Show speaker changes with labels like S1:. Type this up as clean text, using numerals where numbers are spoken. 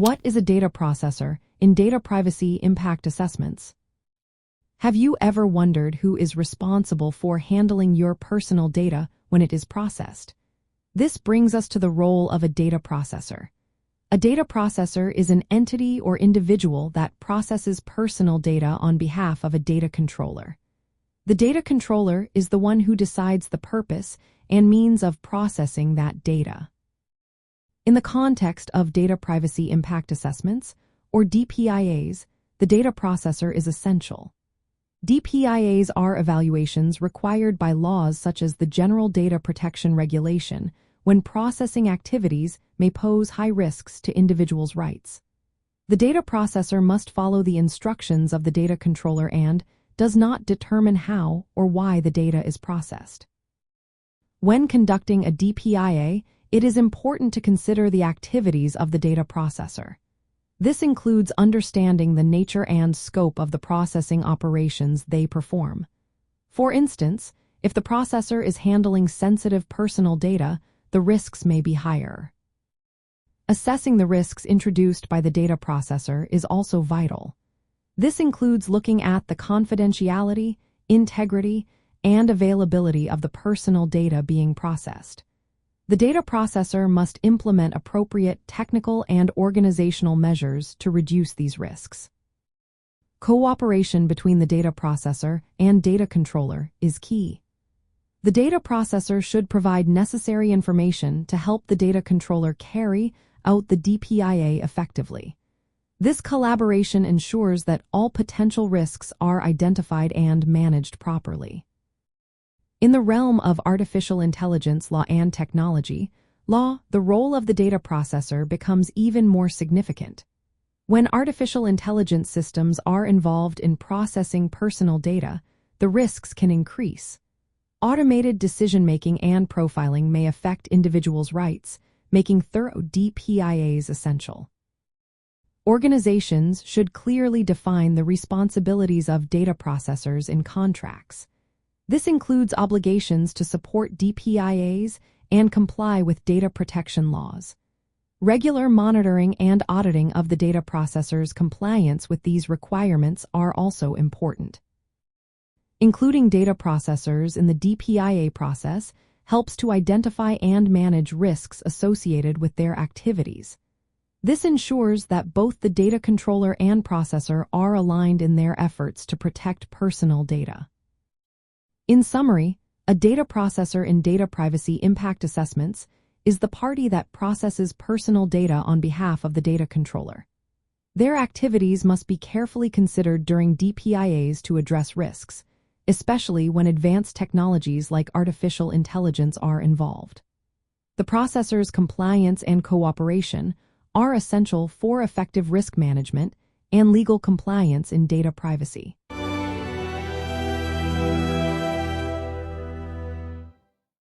S1: What is a data processor in data privacy impact assessments? Have you ever wondered who is responsible for handling your personal data when it is processed? This brings us to the role of a data processor. A data processor is an entity or individual that processes personal data on behalf of a data controller. The data controller is the one who decides the purpose and means of processing that data. In the context of data privacy impact assessments, or DPIAs, the data processor is essential. DPIAs are evaluations required by laws such as the General Data Protection Regulation when processing activities may pose high risks to individuals' rights. The data processor must follow the instructions of the data controller and does not determine how or why the data is processed. When conducting a DPIA, it is important to consider the activities of the data processor. This includes understanding the nature and scope of the processing operations they perform. For instance, if the processor is handling sensitive personal data, the risks may be higher. Assessing the risks introduced by the data processor is also vital. This includes looking at the confidentiality, integrity, and availability of the personal data being processed. The data processor must implement appropriate technical and organizational measures to reduce these risks. Cooperation between the data processor and data controller is key. The data processor should provide necessary information to help the data controller carry out the DPIA effectively. This collaboration ensures that all potential risks are identified and managed properly. In the realm of artificial intelligence law and technology, the role of the data processor becomes even more significant. When artificial intelligence systems are involved in processing personal data, the risks can increase. Automated decision-making and profiling may affect individuals' rights, making thorough DPIAs essential. Organizations should clearly define the responsibilities of data processors in contracts. This includes obligations to support DPIAs and comply with data protection laws. Regular monitoring and auditing of the data processor's compliance with these requirements are also important. Including data processors in the DPIA process helps to identify and manage risks associated with their activities. This ensures that both the data controller and processor are aligned in their efforts to protect personal data. In summary, a data processor in data privacy impact assessments is the party that processes personal data on behalf of the data controller. Their activities must be carefully considered during DPIAs to address risks, especially when advanced technologies like artificial intelligence are involved. The processor's compliance and cooperation are essential for effective risk management and legal compliance in data privacy.